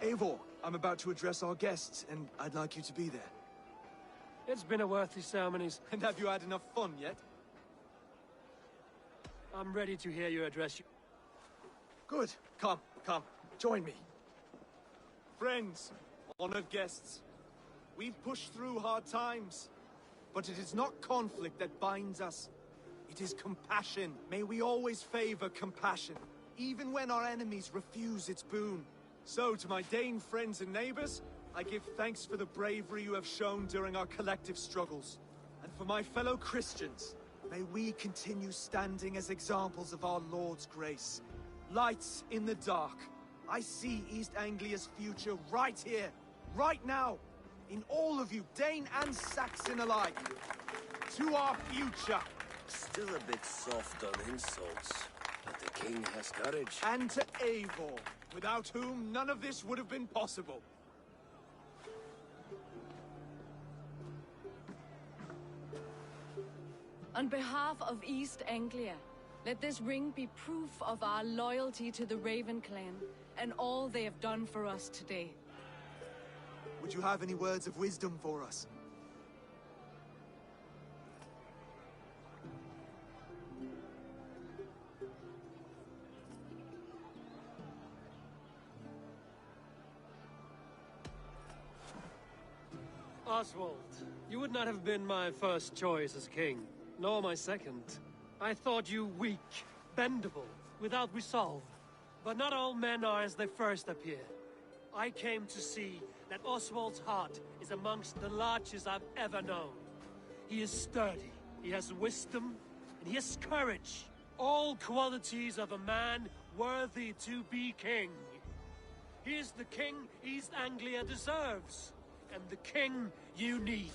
Eivor, I'm about to address our guests, and I'd like you to be there. It's been a worthy ceremony. And have you had enough fun yet? I'm ready to hear you address you. Good. Come, join me. Friends, honored guests, we've pushed through hard times, but it is not conflict that binds us. It is compassion. May we always favor compassion, even when our enemies refuse its boon. So, to my Dane friends and neighbors, I give thanks for the bravery you have shown during our collective struggles. And for my fellow Christians, may we continue standing as examples of our Lord's grace. Lights in the dark. I see East Anglia's future right here, right now, in all of you, Dane and Saxon alike. To our future. Still a bit soft on insults, but the king has courage. And to Eivor, without whom none of this would have been possible. On behalf of East Anglia, let this ring be proof of our loyalty to the Raven clan and all they have done for us today. Would you have any words of wisdom for us? Oswald, you would not have been my first choice as king, nor my second. I thought you weak, bendable, without resolve. But not all men are as they first appear. I came to see that Oswald's heart is amongst the largest I've ever known. He is sturdy, he has wisdom, and he has courage. All qualities of a man worthy to be king. He is the king East Anglia deserves, and the king you need.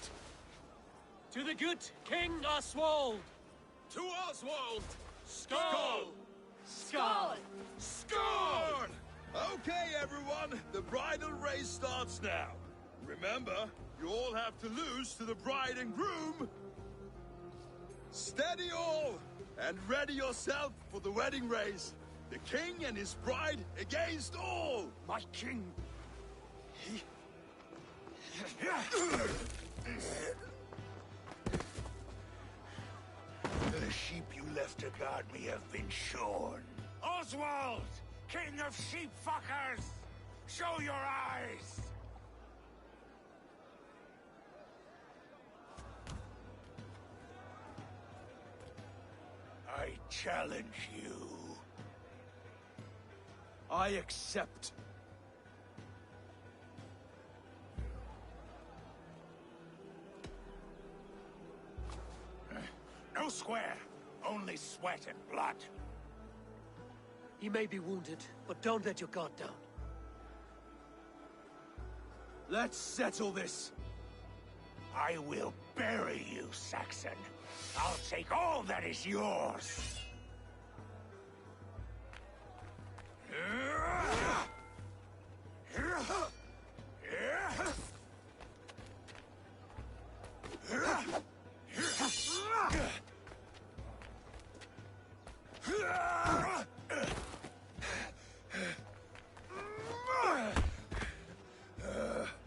To the good King Oswald! To Oswald! Skull! Skull! Scorn! Okay, everyone, the bridal race starts now. Remember, you all have to lose to the bride and groom. Steady all, and ready yourself for the wedding race. The king and his bride against all. My king! The sheep you left to guard me have been shorn. Oswald! King of sheep fuckers! Show your eyes! I challenge you. I accept. No square, only sweat and blood. He may be wounded, but don't let your guard down. Let's settle this. I will bury you, Saxon. I'll take all that is yours.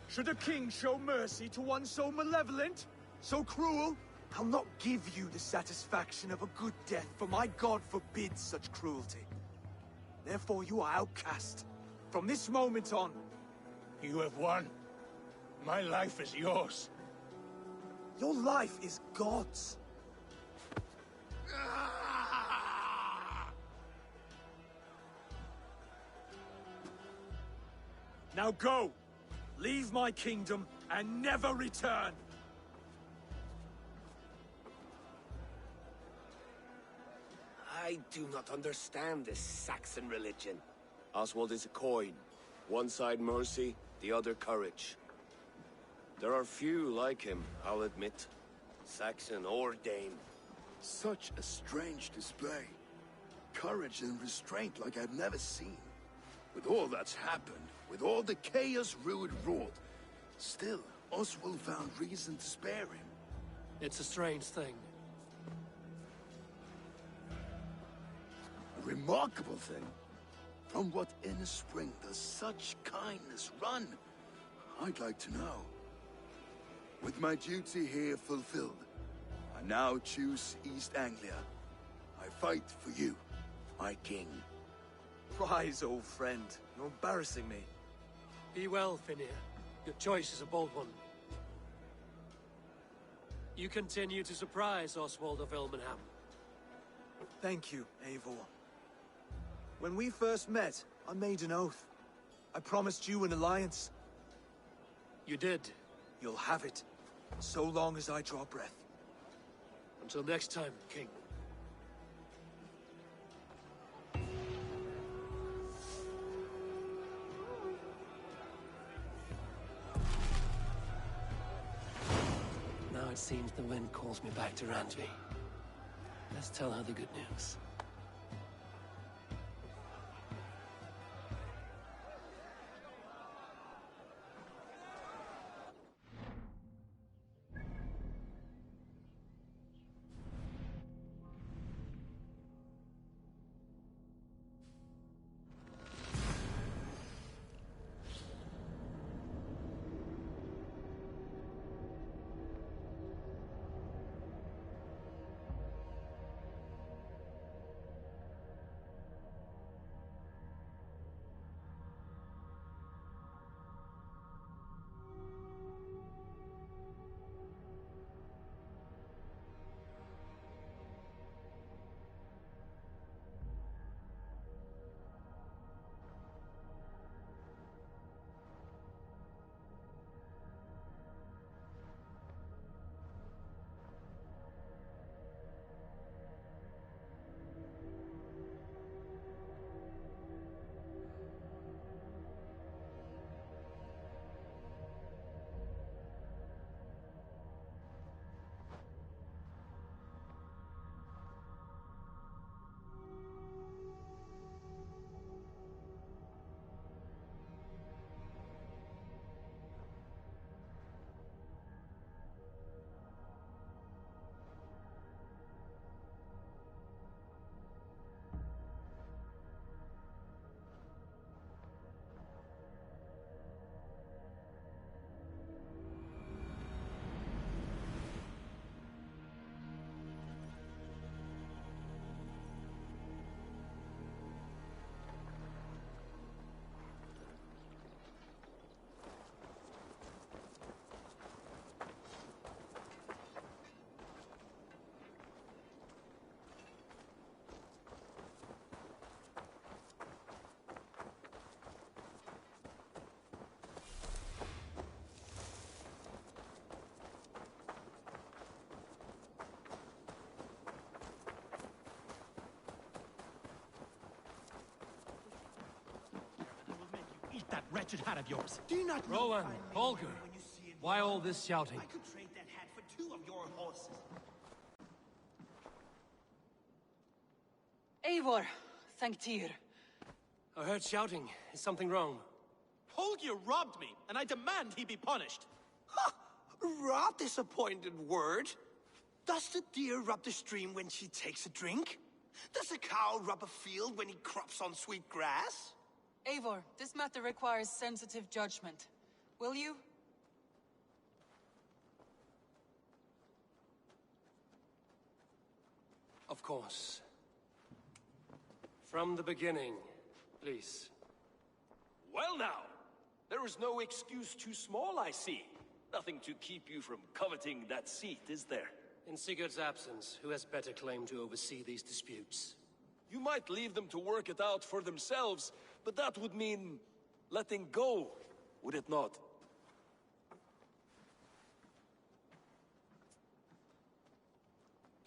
Should a king show mercy to one so malevolent, so cruel? I'll not give you the satisfaction of a good death, for my god forbids such cruelty. Therefore you are outcast. From this moment on. You have won. My life is yours. Your life is God's. Now go! Leave my kingdom and never return! I do not understand this Saxon religion. Oswald is a coin. One side mercy, the other courage. There are few like him, I'll admit. Saxon or Dane. Such a strange display. courage and restraint like I've never seen. With all that's happened, with all the chaos Rued wrought, still, Oswald found reason to spare him. It's a strange thing. A remarkable thing. From what inner spring does such kindness run? I'd like to know. With my duty here fulfilled, I now choose East Anglia. I fight for you, my king. Rise, old friend. You're embarrassing me. Be well, Finir. Your choice is a bold one. You continue to surprise Oswald of Ilmenham. Thank you, Eivor. When we first met, I made an oath. I promised you an alliance. You did. You'll have it, so long as I draw breath. Until next time, King. Now it seems the wind calls me back to Randvi. Let's tell her the good news. Eat that wretched hat of yours. Do you not Rowan, Holger, why all this shouting? I could trade that hat for 2 of your horses. Eivor, thank Tyr. I heard shouting. Is something wrong? Holger robbed me, and I demand he be punished. Ha! Robbed is a pointed word. Does the deer rub the stream when she takes a drink? Does a cow rub a field when he crops on sweet grass? Eivor, this matter requires sensitive judgment. Will you? Of course. From the beginning, please. Well now, there is no excuse too small, I see. Nothing to keep you from coveting that seat, is there? In Sigurd's absence, who has better claim to oversee these disputes? You might leave them to work it out for themselves, but that would mean letting go, would it not?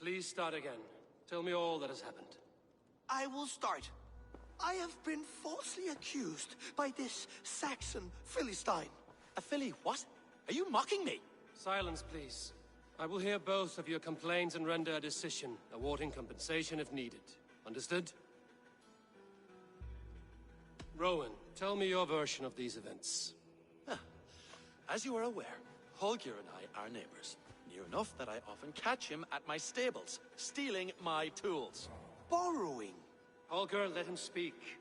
Please start again. Tell me all that has happened. I will start. I have been falsely accused by this Saxon Philistine. A Philly what? Are you mocking me? Silence, please. I will hear both of your complaints and render a decision, awarding compensation if needed. Understood? Rowan, tell me your version of these events. As you are aware, Holger and I are neighbors. Near enough that I often catch him at my stables, stealing my tools. Borrowing. Holger, let him speak.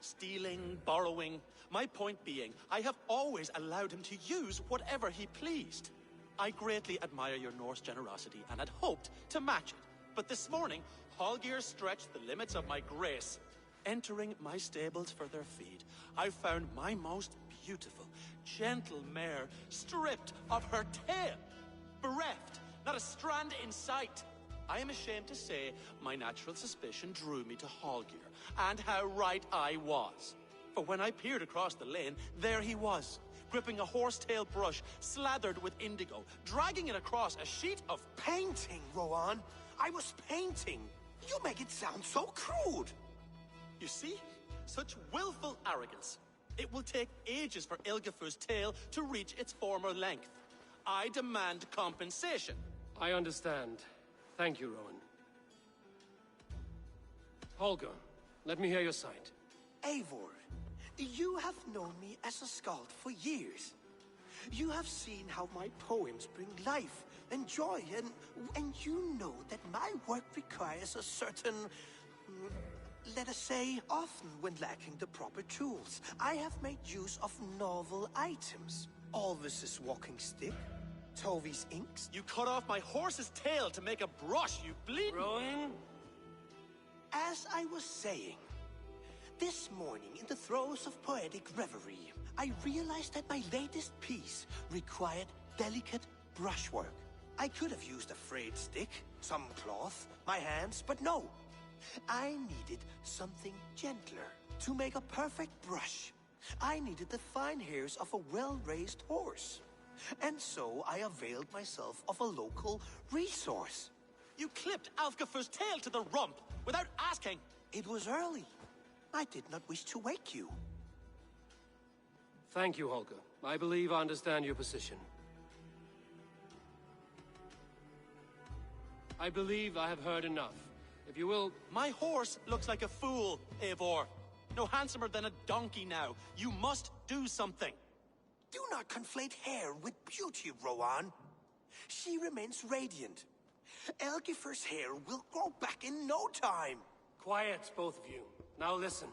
Stealing, borrowing. My point being, I have always allowed him to use whatever he pleased. I greatly admire your Norse generosity and had hoped to match it. But this morning, Holger stretched the limits of my grace. Entering my stables for their feed, I found my most beautiful, gentle mare stripped of her tail. Bereft, not a strand in sight. I am ashamed to say my natural suspicion drew me to Holger, and how right I was. For when I peered across the lane, there he was, gripping a horsetail brush slathered with indigo, dragging it across a sheet of... Painting, Rowan. I was painting. You make it sound so crude. You see? Such willful arrogance. It will take ages for Ilgafur's tail to reach its former length. I demand compensation. I understand. Thank you, Rowan. Holger, let me hear your side. Eivor, you have known me as a skald for years. You have seen how my poems bring life and joy, and you know that my work requires a certain... let us say, often when lacking the proper tools, I have made use of novel items. Alvis's walking stick, Tovi's inks. You cut off my horse's tail to make a brush, you bleed... Rowan? As I was saying, this morning in the throes of poetic reverie, I realized that my latest piece required delicate brushwork. I could have used a frayed stick, some cloth, my hands, but no. I needed something gentler to make a perfect brush. I needed the fine hairs of a well-raised horse. And so I availed myself of a local resource. You clipped Alfgafur's tail to the rump without asking. It was early. I did not wish to wake you. Thank you, Holger. I believe I understand your position. I believe I have heard enough. If you will... My horse looks like a fool, Eivor. No handsomer than a donkey now. You must do something. Do not conflate hair with beauty, Rowan. She remains radiant. Elgifer's hair will grow back in no time. Quiet, both of you. Now listen.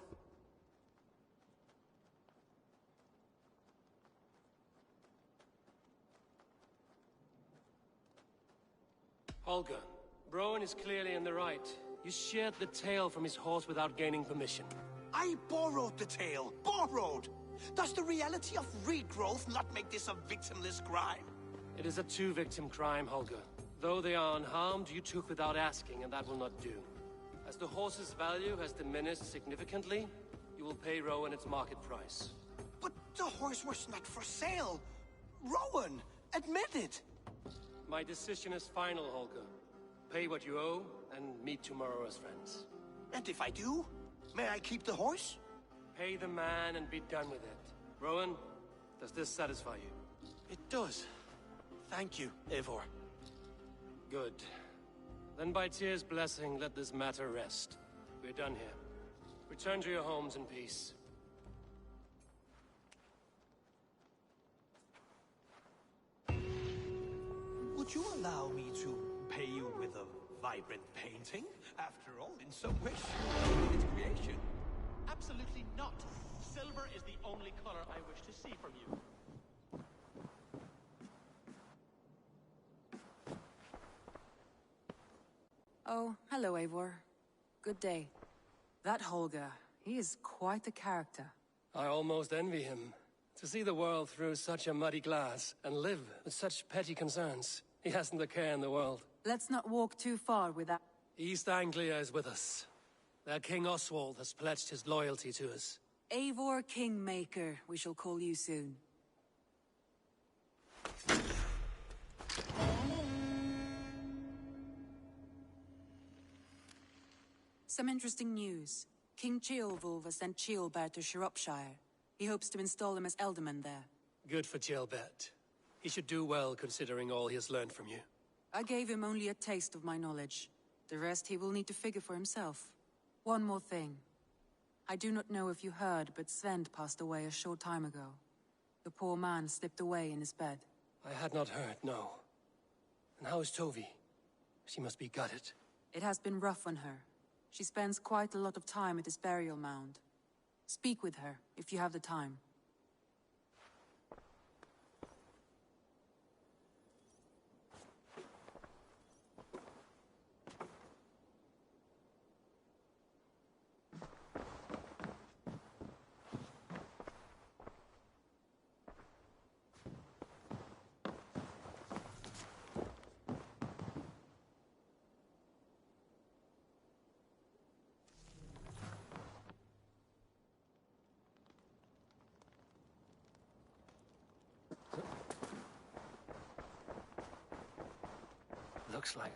Holger, Rowan is clearly in the right. You sheared the tail from his horse without gaining permission. I borrowed the tail. Borrowed! Does the reality of regrowth not make this a victimless crime? It is a two-victim crime, Holger. Though they are unharmed, you took without asking, and that will not do. As the horse's value has diminished significantly, you will pay Rowan its market price. But the horse was not for sale. Rowan, admit it. My decision is final, Holger. Pay what you owe, and meet tomorrow as friends. And if I do, may I keep the horse? Pay the man and be done with it. Rowan, does this satisfy you? It does. Thank you, Eivor. Good. Then by Tyr's blessing, let this matter rest. We're done here. Return to your homes in peace. Would you allow me to pay you with a vibrant painting? After all, in some way, its creation. Absolutely not. Silver is the only color I wish to see from you. Oh, hello, Eivor. Good day. That Holger, he is quite the character. I almost envy him. To see the world through such a muddy glass, and live with such petty concerns. He hasn't a care in the world. Let's not walk too far without... East Anglia is with us. Their King Oswald has pledged his loyalty to us. Eivor Kingmaker, we shall call you soon. Some interesting news. King Ceolwulf has sent Ceolbert to Shropshire. He hopes to install him as Elderman there. Good for Ceolbert. He should do well considering all he has learned from you. I gave him only a taste of my knowledge. The rest he will need to figure for himself. One more thing. I do not know if you heard, but Sven passed away a short time ago. The poor man slipped away in his bed. I had not heard, no. And how is Tovi? She must be gutted. It has been rough on her. She spends quite a lot of time at his burial mound. Speak with her, if you have the time. Looks like it.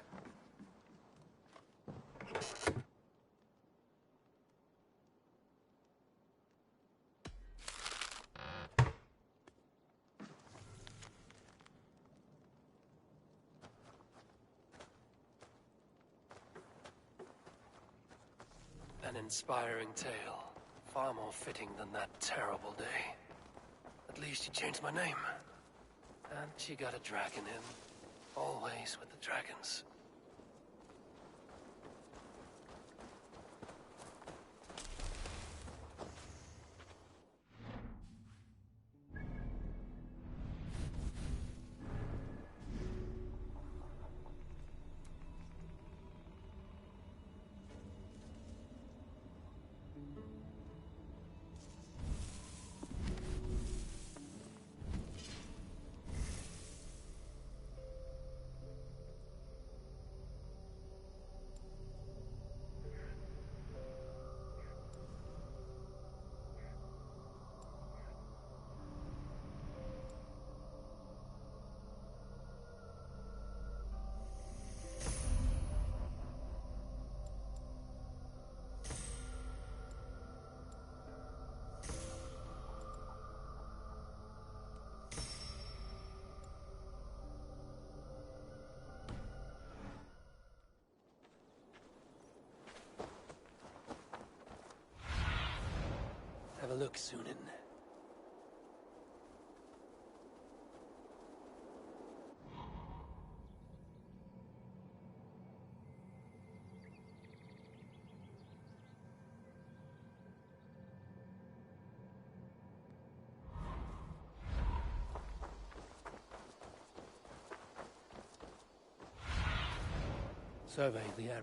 An inspiring tale. Far more fitting than that terrible day. At least she changed my name. And she got a dragon in. Always with the dragons. Have a look, Sunan. Survey the area.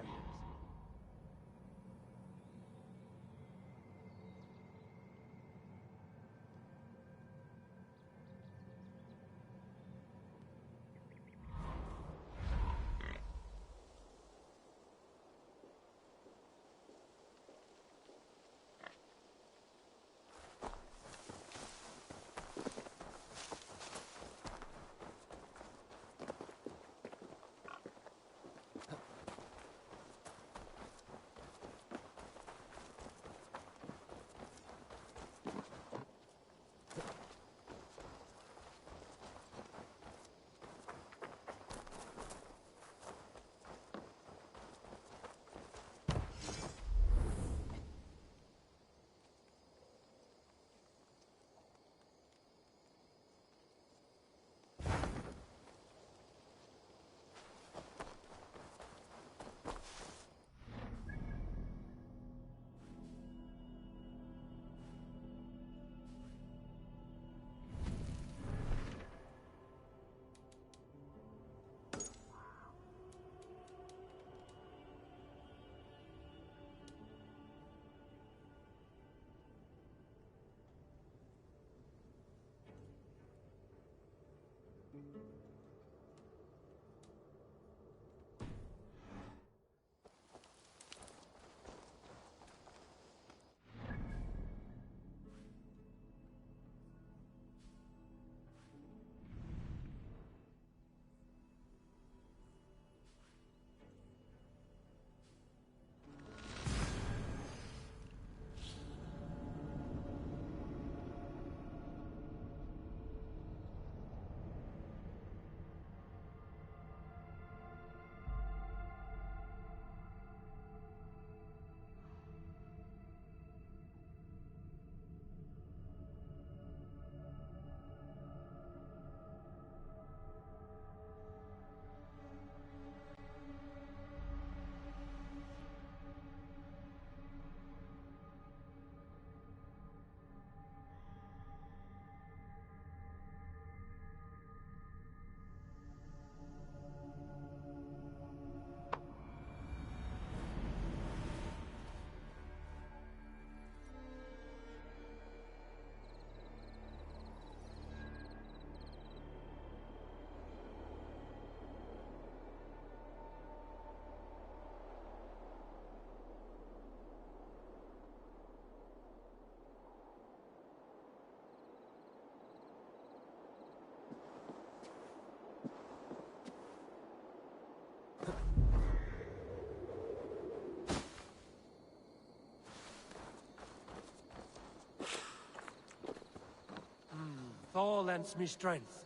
Thor lends me strength.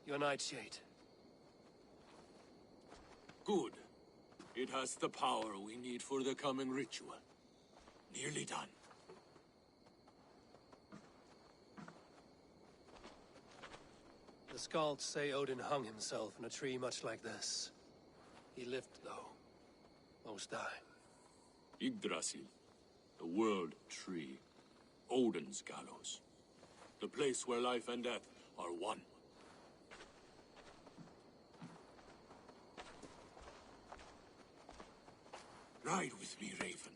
Your nightshade. Good. It has the power we need for the coming ritual. Nearly done. The Skalds say Odin hung himself in a tree much like this. He lived, though. Most die. Yggdrasil. The world tree. Odin's gallows. The place where life and death are one. Ride with me, Raven.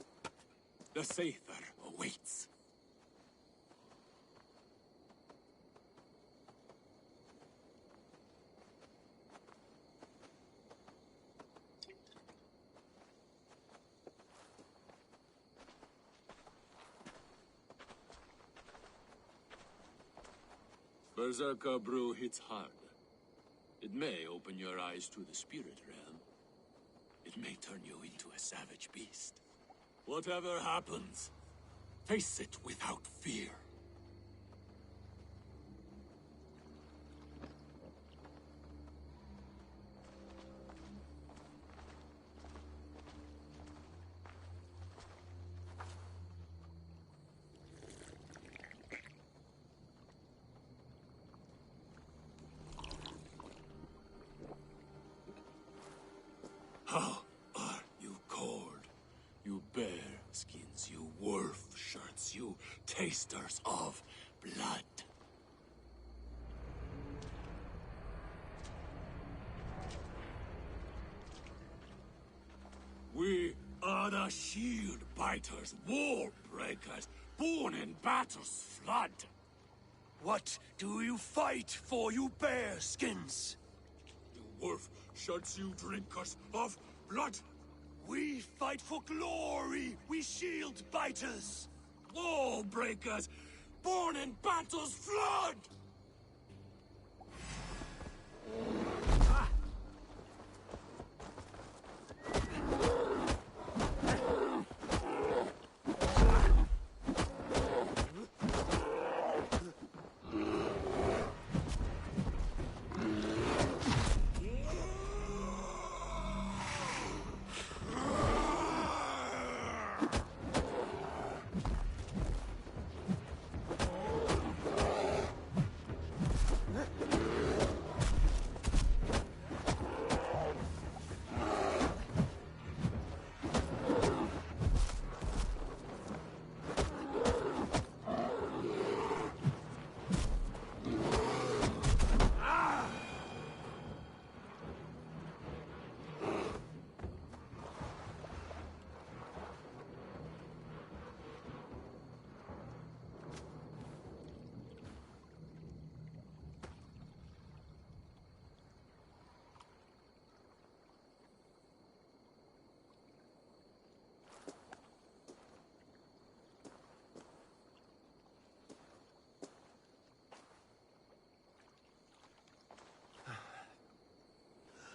The Sather awaits. Berserker brew hits hard. It may open your eyes to the spirit realm. It may turn you into a savage beast. Whatever happens, face it without fear. How are you cold? You bear skins, you wolf shirts, you tasters of blood. We are the shield biters, war breakers, born in battle's flood. What do you fight for, you bear skins? You wolf shirts, you drinkers of blood. We fight for glory, we shield biters. Wall breakers, born in battle's flood.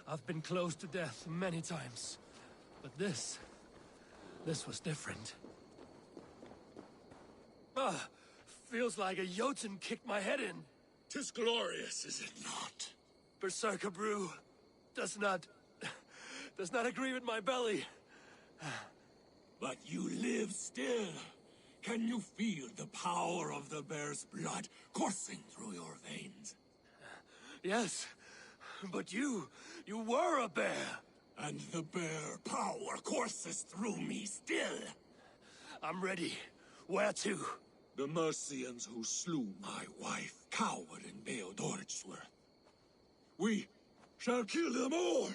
I've been close to death many times, but this was different. Ah! feels like a Jotun kicked my head in. 'Tis glorious, is it not? Berserker brew does not agree with my belly. But you live still. Can you feel the power of the bear's blood coursing through your veins? Yes, but you were a bear. And the bear power courses through me still. I'm ready. Where to? The Mercians who slew my wife cowered in Beodoritsworth. We shall kill them all!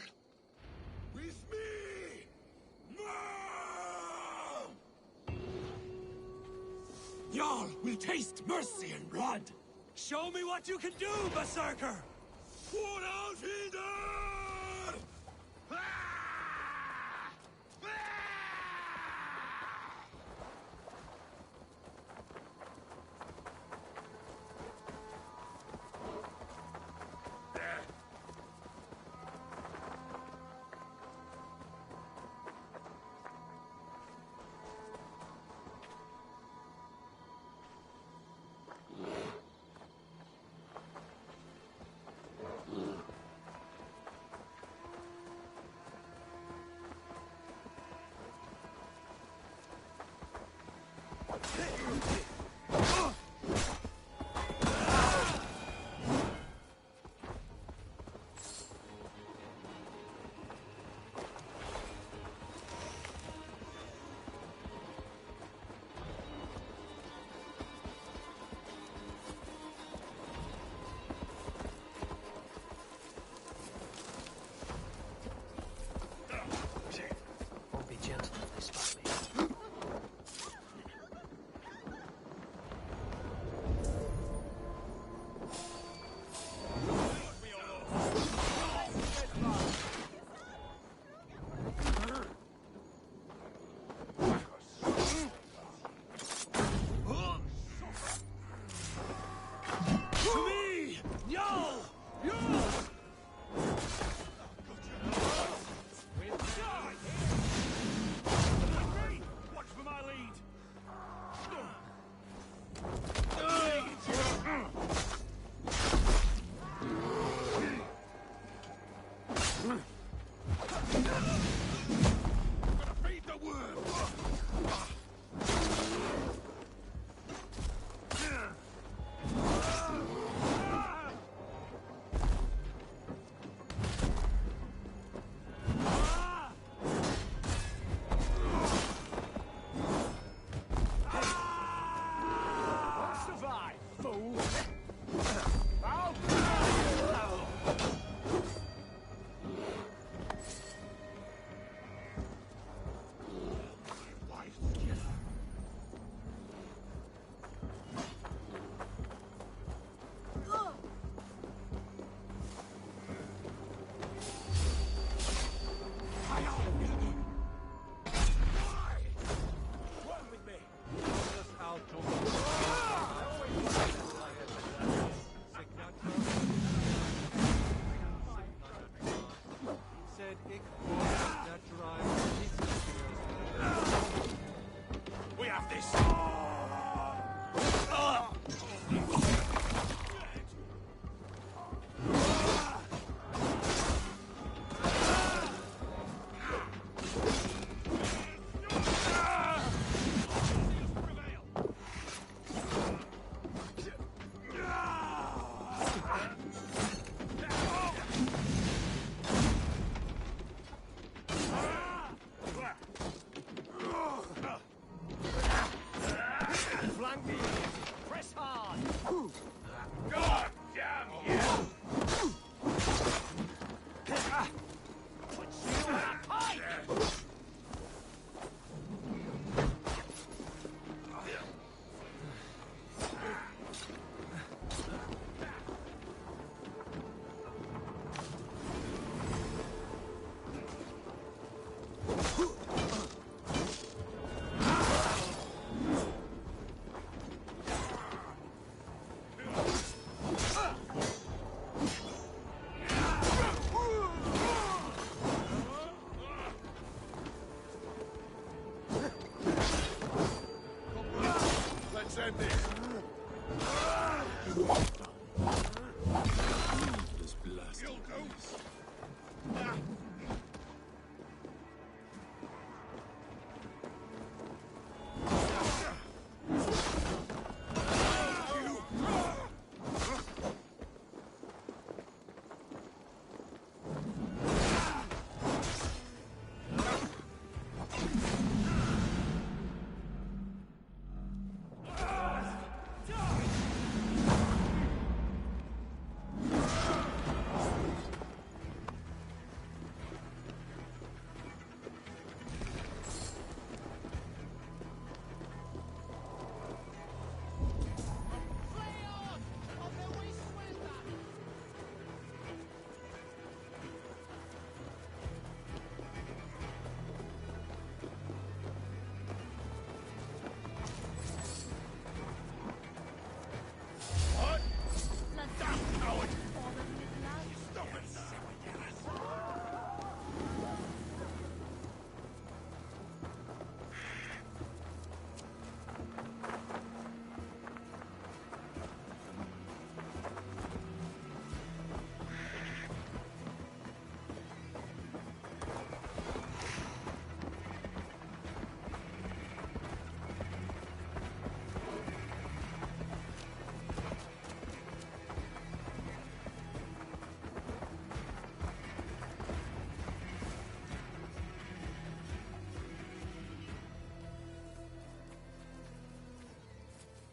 With me! Now! Jarl will taste mercy and blood! Show me what you can do, Berserker! What out here!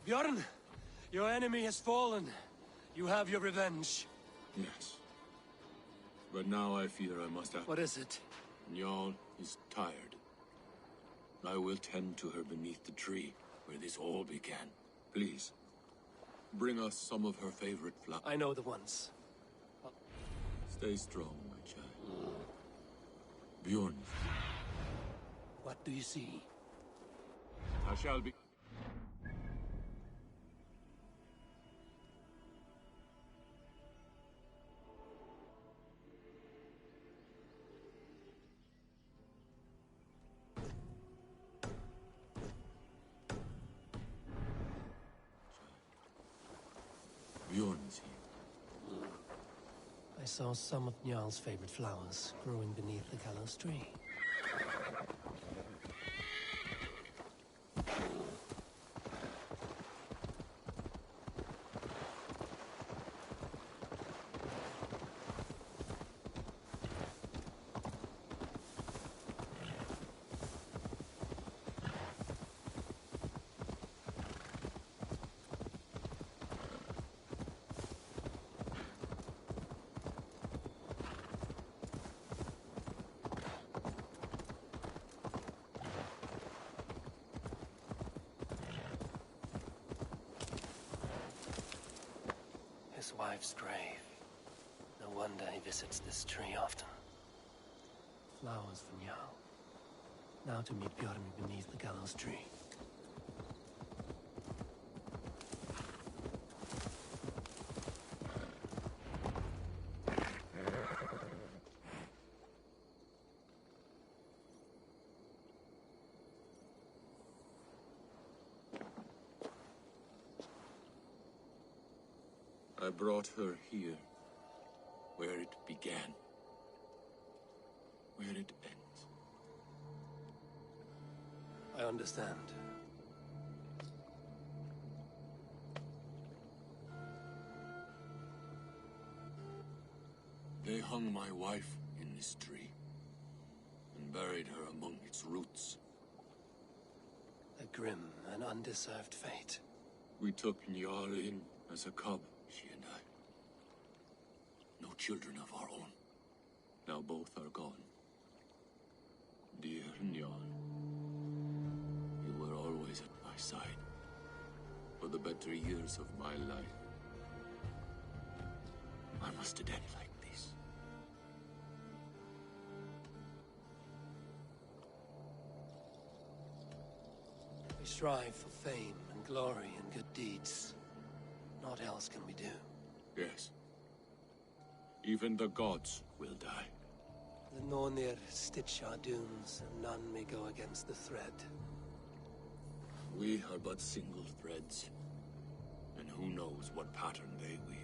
Bjorn, your enemy has fallen. You have your revenge. Yes. But now I fear I must act. What is it? Njal is tired. I will tend to her beneath the tree where this all began. Please, bring us some of her favorite flowers. I know the ones. Stay strong, my child. Bjorn. What do you see? I shall be... Bjorn is here. I saw some of Njal's favorite flowers growing beneath the gallows tree. His wife's grave. No wonder he visits this tree often. Flowers for Njal. Now to meet Bjorn beneath the gallows tree. I brought her here, where it began, where it ends. I understand. They hung my wife in this tree, and buried her among its roots. A grim and undeserved fate. We took Njal in as a cub, she and I. No children of our own. Now both are gone. Dear Njal, you were always at my side. For the better years of my life. I must end like this. We strive for fame and glory and good deeds. What else can we do? Yes. Even the gods will die. The Nornir stitch our dooms, and none may go against the thread. We are but single threads. And who knows what pattern they weave.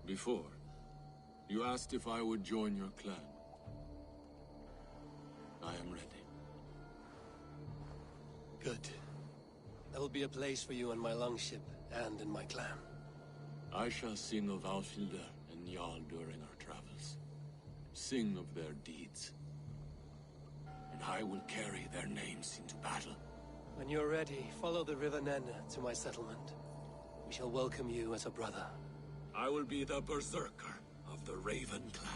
Before, you asked if I would join your clan. I am ready. Good. There will be a place for you in my longship and in my clan. I shall sing of Alfhilda and Njal during our travels. Sing of their deeds. And I will carry their names into battle. When you're ready, follow the River Nen to my settlement. We shall welcome you as a brother. I will be the berserker of the Raven clan.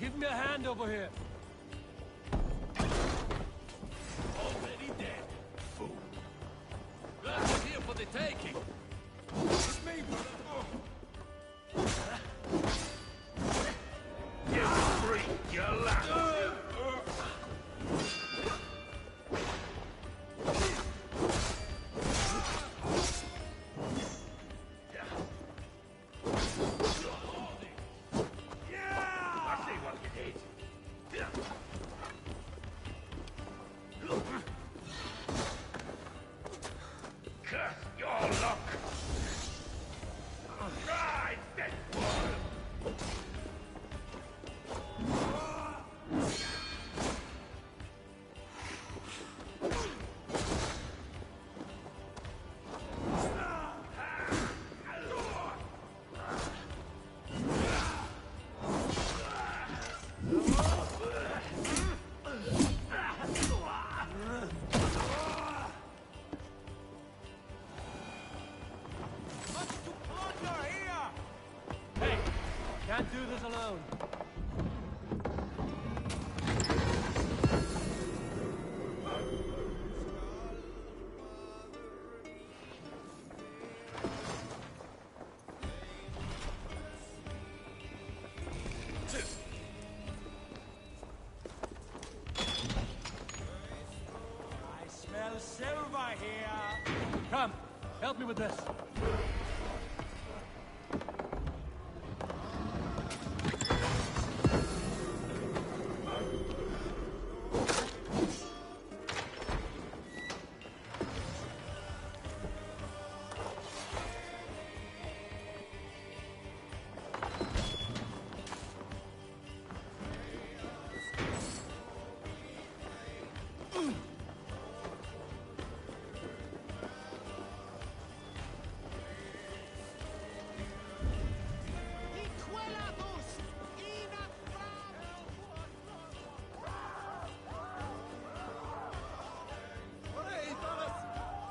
Give me a hand over here. Already dead, fool. That's here for the taking. It's me, brother. Get free, you laugh. Can't do this alone. I smell silver here. Come, help me with this.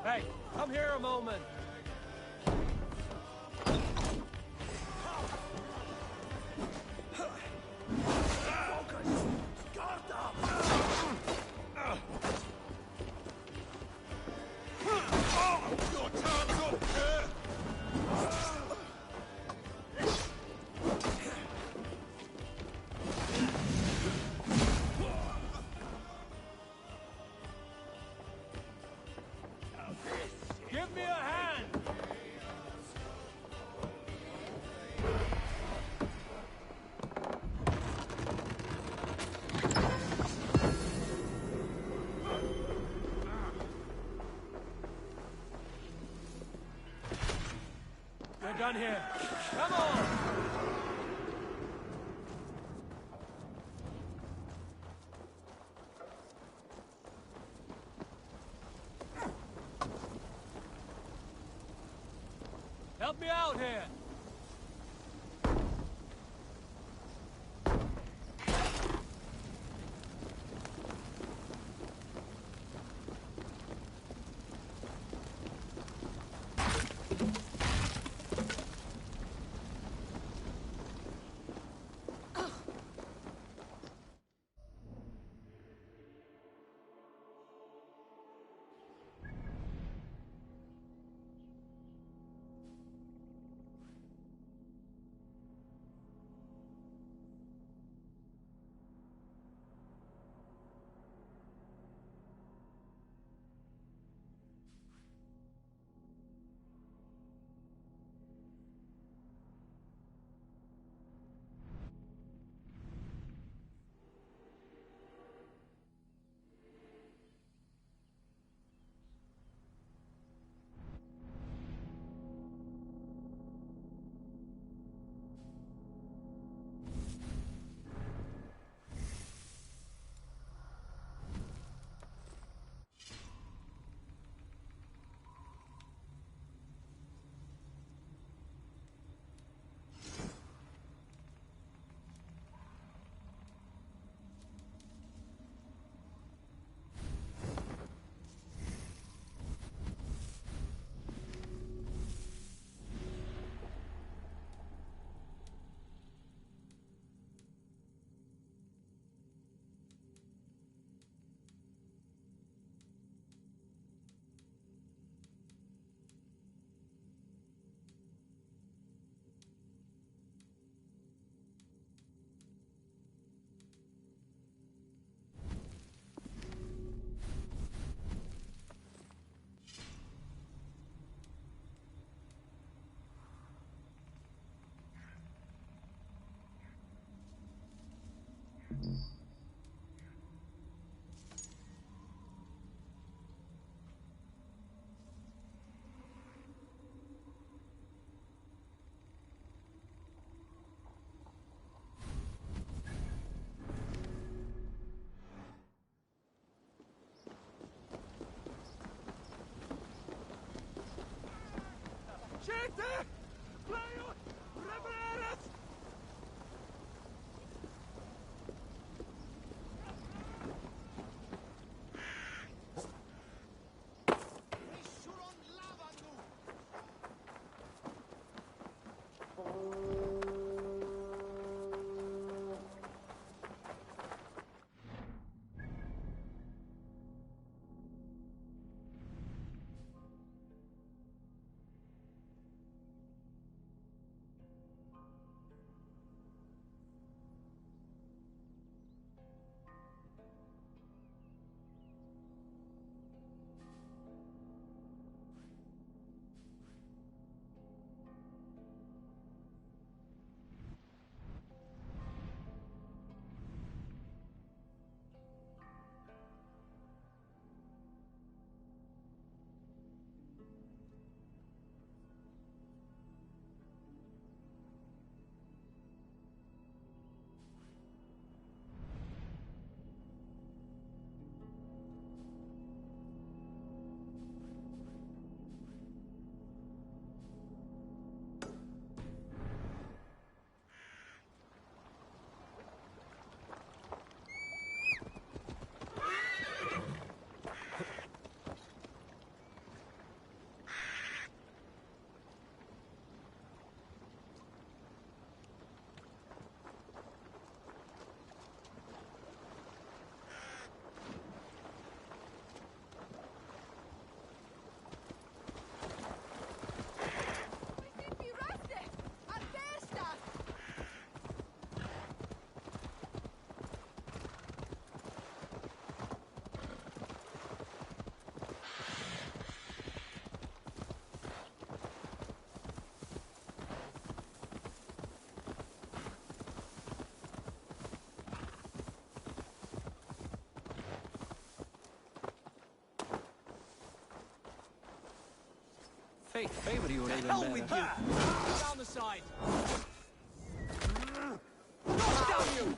Hey, come here a moment. Give me a hand! We're done here. Come on! Help me out here! Fate favored you a little Hell better. with you! Down the side! Down you!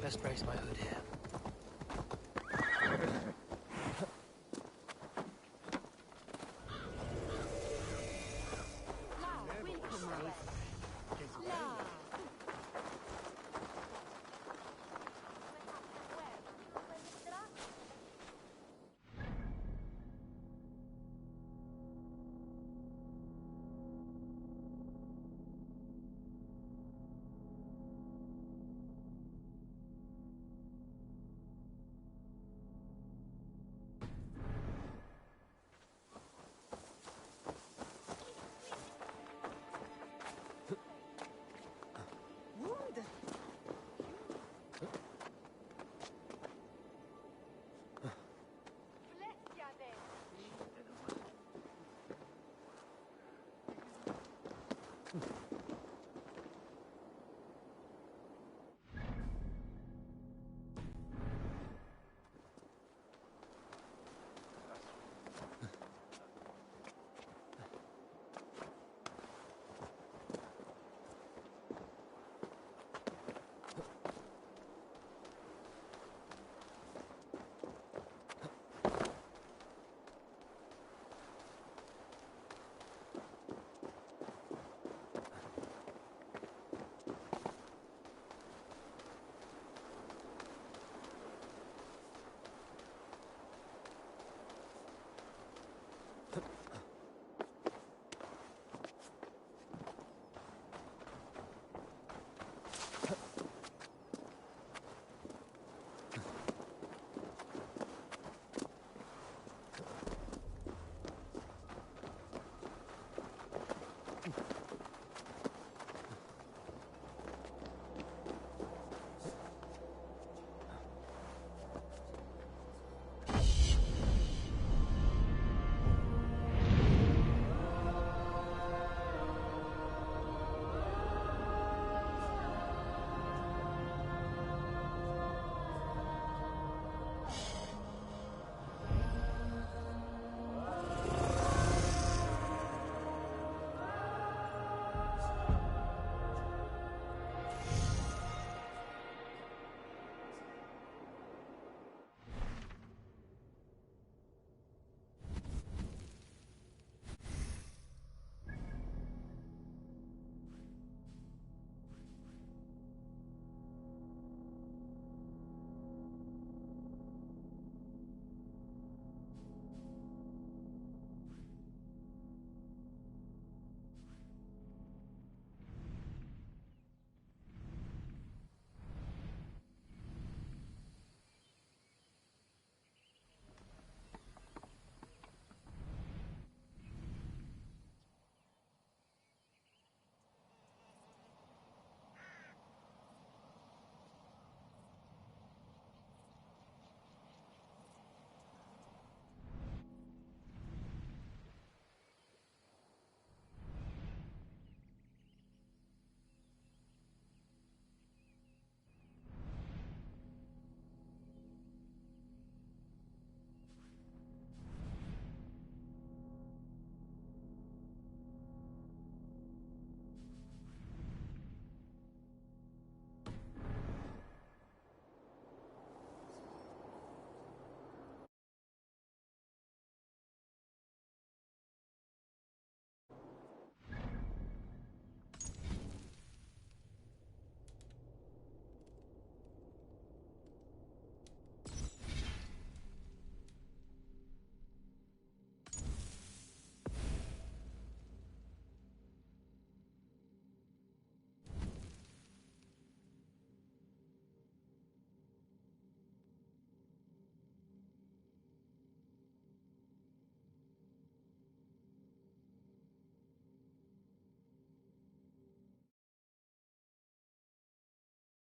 Best raise my hood here.